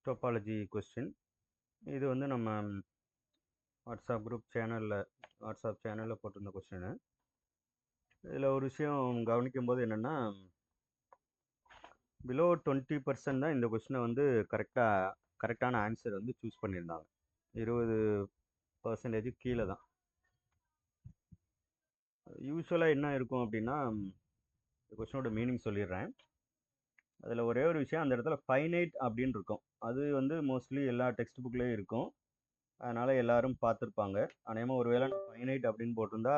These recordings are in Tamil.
Topology question. இது வந்து நம்ம வாட்ஸ்அப் சேனலில் போட்டிருந்த கொஸ்டின். இதில் ஒரு விஷயம் கவனிக்கும்போது என்னென்னா, பிலோ 20% தான் இந்த கொஸ்டினை வந்து கரெக்டான ஆன்சர் வந்து சூஸ் பண்ணியிருந்தாங்க. 20% கீழே தான். யூஸ்வலாக என்ன இருக்கும் அப்படின்னா, இந்த கொஸ்டினோட மீனிங் சொல்லிடுறேன். அதில் ஒரே ஒரு விஷயம், அந்த இடத்துல ஃபைனைட் அப்படின்னு இருக்கும். அது வந்து மோஸ்ட்லி எல்லா டெக்ஸ்ட் புக்லேயும் இருக்கும். அதனால் எல்லாரும் பார்த்துருப்பாங்க. அநேகமாக ஒருவேளை ஃபைனைட் அப்படின்னு போட்டிருந்தா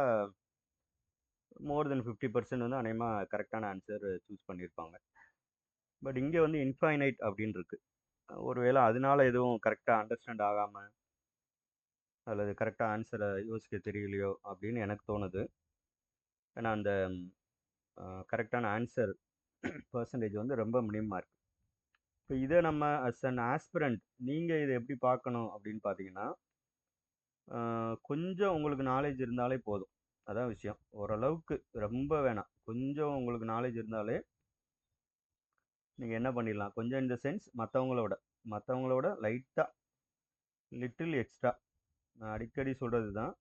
மோர் தென் 50% வந்து அநேகமாக கரெக்டான ஆன்சர் சூஸ் பண்ணியிருப்பாங்க. பட் இங்கே வந்து இன்ஃபைனைட் அப்படின்னு இருக்கு. ஒருவேளை அதனால எதுவும் கரெக்டாக அண்டர்ஸ்டாண்ட் ஆகாமல் அல்லது கரெக்டாக ஆன்சரை யோசிக்க தெரியலையோ அப்படின்னு எனக்கு தோணுது. ஏன்னா அந்த கரெக்டான ஆன்சர் பர்சன்டேஜ் வந்து ரொம்ப மினிமமாக இருக்குது. இப்போ இதை நம்ம அஸ் அன் ஆஸ்பிரண்ட் நீங்கள் இதை எப்படி பார்க்கணும் அப்படின்னு பார்த்தீங்கன்னா, கொஞ்சம் உங்களுக்கு நாலேஜ் இருந்தாலே போதும். அதான் விஷயம். ஓரளவுக்கு, ரொம்ப வேணாம், கொஞ்சம் உங்களுக்கு நாலேஜ் இருந்தாலே நீங்கள் என்ன பண்ணிடலாம். கொஞ்சம் இந்த சென்ஸ் மற்றவங்களோட லைட்டாக லிட்டில் எக்ஸ்ட்ரா. நான் அடிக்கடி சொல்கிறது தான்,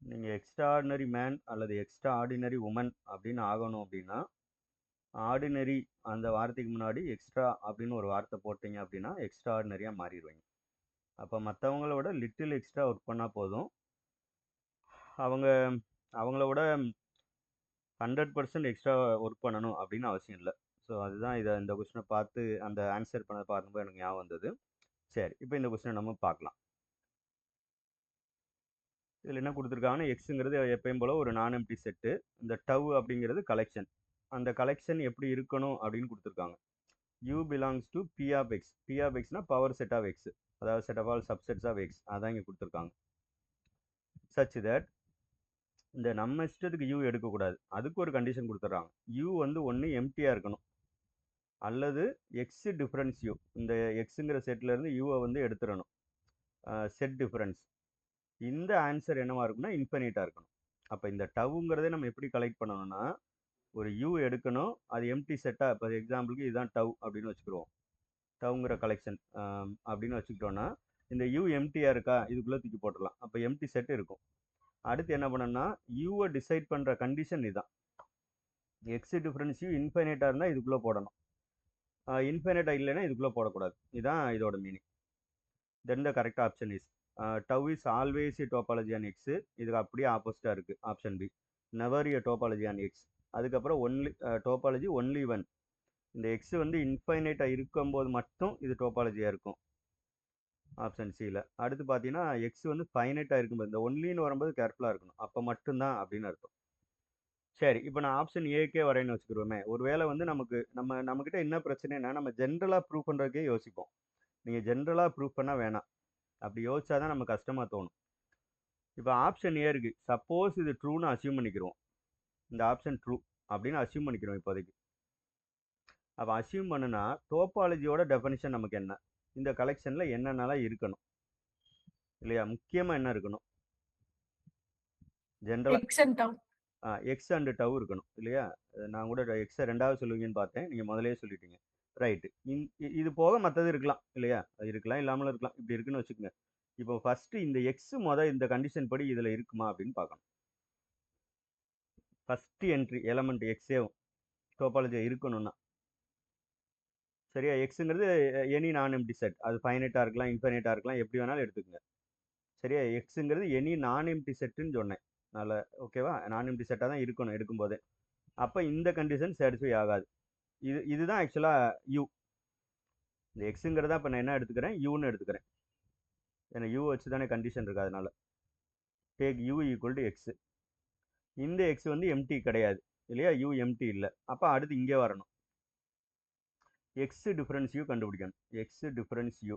நீங்கள் எக்ஸ்ட்ரா ஆர்டினரி மேன் அல்லது எக்ஸ்ட்ரா ஆர்டினரி உமன் அப்படின்னு ஆகணும் அப்படின்னா, ஆர்டினரி அந்த வார்த்தைக்கு முன்னாடி எக்ஸ்ட்ரா அப்படின்னு ஒரு வார்த்தை போட்டிங்க அப்படின்னா எக்ஸ்ட்ரா ஆர்டினரியாக மாறிடுவீங்க. அப்போ மற்றவங்களோட லிட்டில் எக்ஸ்ட்ரா ஒர்க் பண்ணால் போதும். அவங்களோட 100% எக்ஸ்ட்ரா ஒர்க் பண்ணணும் அப்படின்னு அவசியம் இல்லை. ஸோ அதுதான் இந்த கொஸ்டினை பார்த்து அந்த ஆன்சர் பண்ண பார்க்கும்போது எனக்கு ஞாபகம் வந்தது. சரி, இப்போ இந்த கொஸ்டினை நம்ம பார்க்கலாம். இதில் என்ன கொடுத்துருக்காங்கன்னா, எக்ஸுங்கிறது எப்பயும் போல் ஒரு நான் எம்டி செட்டு. இந்த டவ் அப்படிங்கிறது கலெக்ஷன். அந்த கலெக்ஷன் எப்படி இருக்கணும் அப்படின்னு கொடுத்துருக்காங்க. U belongs to P of X. P of எக்ஸ்னா பவர் செட் ஆஃப் எக்ஸ், அதாவது set of all subsets of X. அதான் இங்கே கொடுத்துருக்காங்க. சச் தட் இந்த நம்ம இஷ்டத்துக்கு யூ எடுக்கக்கூடாது. அதுக்கு ஒரு கண்டிஷன் கொடுத்துட்றாங்க. யூ வந்து ஒன்று எம்டியாக இருக்கணும், அல்லது எக்ஸ் டிஃப்ரென்ஸ் யூ. இந்த எக்ஸுங்கிற செட்லேருந்து யூவை வந்து எடுத்துடணும். Set difference. இந்த ஆன்சர் என்னவா இருக்குன்னா இன்ஃபினிட்டாக இருக்கணும். அப்போ இந்த டவுங்கிறதே நம்ம எப்படி கலெக்ட் பண்ணணும்னா, ஒரு யூ எடுக்கணும், அது எம்டி செட்டாக. இப்போ எக்ஸாம்பிளுக்கு இதுதான் டவ் அப்படின்னு வச்சுக்கிடுவோம். டவுங்கிற கலெக்ஷன் அப்படின்னு வச்சுக்கிட்டோன்னா, இந்த யூ எம்டியாக இருக்கா, இதுக்குள்ளே தூக்கி போட்டுடலாம். அப்போ எம்டி செட் இருக்கும். அடுத்து என்ன பண்ணணும்னா, யூவை டிசைட் பண்ணுற கண்டிஷன் இதுதான். எக்ஸ் டிஃப்ரென்ஸ் யூ இன்ஃபைனைட்டாக இருந்தால் இதுக்குள்ளே போடணும், இன்ஃபைனைட்டாக இல்லைன்னா இதுக்குள்ளே போடக்கூடாது. இதுதான் இதோட meaning. Then the correct option is tau is always a topology on X. இதுக்கு அப்படியே ஆப்போசிட்டாக இருக்குது option B, never a topology on X. அதுக்கப்புறம் ஒன்லி டோபாலஜி ஒன்லி ஒன். இந்த எக்ஸ் வந்து இன்ஃபைனைட்டாக இருக்கும்போது மட்டும் இது டோபாலஜியாக இருக்கும், ஆப்ஷன் சியில். அடுத்து பார்த்தீங்கன்னா, எக்ஸ் வந்து ஃபைனைட்டாக இருக்கும்போது, இந்த ஒன்லின்னு வரும்போது கேர்ஃபுல்லாக இருக்கணும், அப்போ மட்டும்தான் அப்படின்னு அர்த்தம். சரி, இப்போ நான் ஆப்ஷன் ஏக்கே வரேன்னு வச்சுக்கிடுவோமே. ஒருவேளை வந்து நம்மக்கிட்ட என்ன பிரச்சனைனா, நம்ம ஜென்ரலாக ப்ரூவ் பண்ணுறதுக்கே யோசிப்போம். நீங்கள் ஜென்ரலாக ப்ரூவ் பண்ணால் வேணாம், அப்படி யோசிச்சா தான் நம்ம கஷ்டமாக தோணும். இப்போ ஆப்ஷன் ஏ இருக்குது. சப்போஸ் இது ட்ரூன்னு அசியூம் பண்ணிக்கிறோம். இந்த ஆப்ஷன் ட்ரூ அப்படின்னு அசியூம் பண்ணிக்கிறோம் இப்போதைக்கு. அப்போ அசியூம் பண்ணுனா டோபாலஜியோட டெஃபனிஷன் நமக்கு என்ன, இந்த கலெக்ஷனில் என்னென்னலாம் இருக்கணும் இல்லையா? முக்கியமாக என்ன இருக்கணும்? ஜென்ரலாக எக்ஸ் அண்ட் டவ் இருக்கணும் இல்லையா? நான் கூட எக்ஸை ரெண்டாவது சொல்லுவீங்கன்னு பார்த்தேன், நீங்கள் முதலே சொல்லிட்டீங்க. ரைட்டு. இது போக மற்றது இருக்கலாம் இல்லையா? அது இருக்கலாம், இல்லாமலும் இருக்கலாம். இப்படி இருக்குன்னு வச்சுக்கோங்க. இப்போ ஃபஸ்ட்டு இந்த எக்ஸ் இந்த கண்டிஷன் படி இதில் இருக்குமா அப்படின்னு பார்க்கணும். ஃபஸ்ட்டு என்ட்ரி எலமெண்ட் எக்ஸேவும் டோபாலஜி இருக்கணும்னா, சரியா? எக்ஸுங்கிறது எனி நான் எம்டி செட். அது ஃபைனைட்டாக இருக்கலாம், இன்ஃபைனைட்டாக இருக்கலாம், எப்படி வேணாலும் எடுத்துக்கோங்க. சரியா? எக்ஸுங்கிறது எனி நான் எம்டி செட்டுன்னு சொன்னேன். நல்ல ஓகேவா? நான் எம்டி செட்டாக தான் இருக்கணும் எடுக்கும்போதே. அப்போ இந்த கண்டிஷன் சாட்டிஸ்ஃபை ஆகாது. இதுதான் ஆக்சுவலாக யூ. இந்த எக்ஸுங்கிறதா இப்போ நான் என்ன எடுத்துக்கிறேன், யூன்னு எடுத்துக்கிறேன். ஏன்னா யூ வச்சு தானே கண்டிஷன் இருக்குது. அதனால take U equal to X. இந்த எக்ஸ் வந்து எம்டி கிடையாது இல்லையா? யூ எம்டி இல்லை. அப்போ அடுத்து இங்கே வரணும், எக்ஸ் டிஃபரன்ஸ் யூ கண்டுபிடிக்கணும். X difference U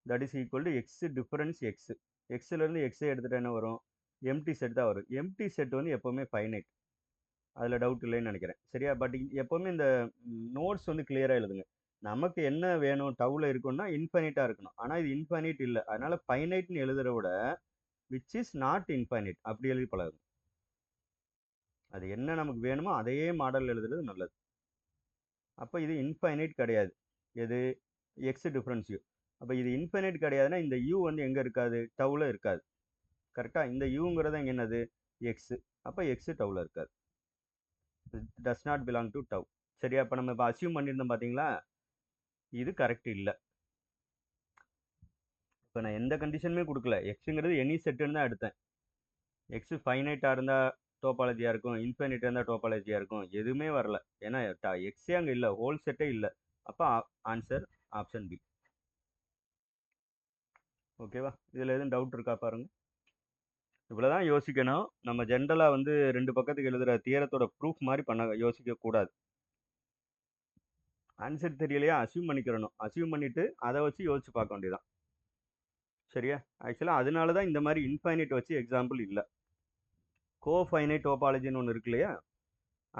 that is equal to X difference X. எக்ஸ்லேருந்து எக்ஸே எடுத்துகிட்டு என்ன வரும்? எம்டி செட் தான் வரும். எம்டி செட் வந்து எப்போவுமே ஃபைனைட், அதில் டவுட் இல்லைன்னு நினைக்கிறேன். சரியா? பட் எப்போவுமே இந்த நோட்ஸ் வந்து கிளியராக எழுதுங்க. நமக்கு என்ன வேணும், டவுவில் இருக்குன்னா இன்ஃபைனைட்டாக இருக்கணும். ஆனால் இது இன்ஃபைனைட் இல்லை, அதனால் ஃபைனைட்னு எழுதுறத விட விச் இஸ் நாட் இன்ஃபைனைட் அப்படி எழுதி பழகும். அது என்ன நமக்கு வேணுமோ அதே மாடல் எழுதுறது நல்லது. அப்போ இது இன்ஃபைனைட் கிடையாது. எது? X difference you. அப்போ இது இன்ஃபைனைட் கிடையாதுன்னா இந்த யூ வந்து எங்கே இருக்காது, டவுல இருக்காது. கரெக்டாக இந்த யூங்கிறது இங்கே என்னது, எக்ஸ். அப்போ எக்ஸ் டவுல இருக்காது. Does not belong to tau. சரியா? இப்போ நம்ம இப்போ அசியூம் பண்ணியிருந்தோம் பார்த்தீங்களா, இது கரெக்ட் இல்லை. இப்போ நான் எந்த கண்டிஷனுமே கொடுக்கல, எக்ஸுங்கிறது எனி செட்டுன்னு தான் எடுத்தேன். எக்ஸ் ஃபைனைட்டாக இருந்தால் டோபாலஜியாக இருக்கும், இன்ஃபைனைட்டாக இருந்தால் டோபாலஜியாக இருக்கும், எதுவுமே வரல. ஏன்னா எக்ஸே அங்கே இல்லை, ஹோல் செட்டே இல்லை. அப்போ ஆன்சர் ஆப்ஷன் பி. ஓகேவா? இதில் எதுவும் டவுட் இருக்கா பாருங்க. இவ்வளோதான் யோசிக்கணும். நம்ம ஜென்ரலாக வந்து 2 பக்கத்துக்கு எழுதுகிற தியரத்தோட ப்ரூஃப் மாதிரி யோசிக்கக்கூடாது. ஆன்சர் தெரியலையா, அசியூம் பண்ணிக்கிறணும். அசியூம் பண்ணிவிட்டு அதை வச்சு யோசிச்சு பார்க்க வேண்டியதான். சரியா? ஆக்சுவலாக அதனால தான் இந்த மாதிரி இன்ஃபைனைட் வச்சு எக்ஸாம்பிள் இல்லை. கோஃபைனைட் டோபாலஜின்னு ஒன்று இருக்கு இல்லையா,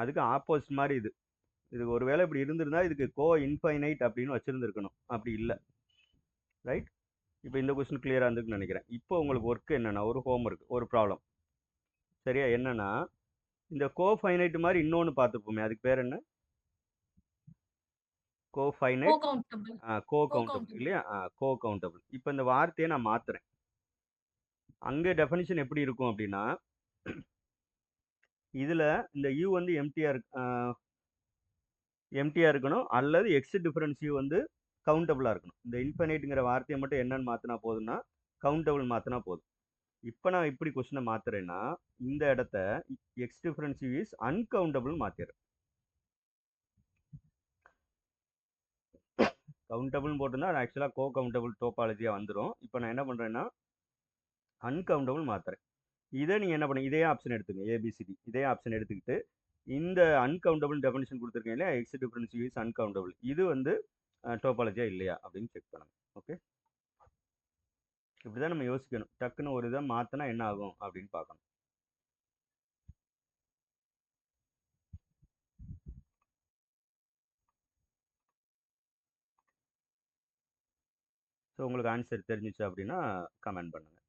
அதுக்கு ஆப்போசிட் மாதிரி இது. இதுக்கு ஒரு வேளை இப்படி இருந்திருந்தா இதுக்கு கோ இன்ஃபைனைட் அப்படின்னு வச்சுருந்துருக்கணும். அப்படி இல்லை. ரைட்? இப்போ இந்த கொஸ்டின் கிளியராக இருந்துக்குன்னு நினைக்கிறேன். இப்போ உங்களுக்கு ஒர்க் என்னென்னா, ஒரு ஹோம் ஒர்க், ஒரு ப்ராப்ளம். சரியா? என்னன்னா, இந்த கோஃபைனைட் மாதிரி இன்னொன்று பார்த்துப்போமே, அதுக்கு பேர் என்ன? கோஃபைனைட் கோ கவுண்டபிள் இல்லையா? கோ கவுண்டபிள். இப்போ இந்த வார்த்தையை நான் மாத்துறேன். அங்கே டெஃபனிஷன் எப்படி இருக்கும் அப்படின்னா, இதுல இந்த யூ வந்து எம்டியா இருக்கணும், அல்லது எக்ஸ் டிஃபரன்ஸ் யூ வந்து கவுண்டபிளா இருக்கணும். இந்த இன்ஃபைனைட்ங்கிற வார்த்தையை மட்டும் என்னன்னு மாத்தினா போதும்னா, கவுண்டபிள் மாத்தினா போதும். இப்போ நான் இப்படி கொஸ்டினை மாத்துறேன்னா, இந்த இடத்த X difference U is uncountable மாத்திடுறேன். கவுண்டபிள்னு போட்டிருந்தா அது ஆக்சுவலாக கோ கவுண்டபிள் டோபாலஜியாக வந்துடும். இப்போ நான் என்ன பண்ணுறேன்னா, அன்கவுண்டபிள் மாத்துறேன். இதை நீங்கள் என்ன பண்ணுங்க, இதே ஆப்ஷன் எடுத்துங்க, ஏபிசிடி இதே ஆப்ஷன் எடுத்துக்கிட்டு இந்த அன்கவுண்டபிள் டெஃபினிஷன் கொடுத்துருக்கேன் இல்லையா, எக்ஸ் டிஃபரன்ஸ் இஸ் அன்கவுண்டபிள், இது வந்து டோபாலஜியா இல்லையா அப்படின்னு செக் பண்ணுங்க. ஓகே, இப்படிதான் நம்ம யோசிக்கணும். டக்குன்னு ஒரு இதை மாற்றினா என்ன ஆகும் அப்படின்னு பார்க்கணும். ஸோ உங்களுக்கு ஆன்சர் தெரிஞ்சிச்சு அப்படின்னா கமெண்ட் பண்ணுங்க.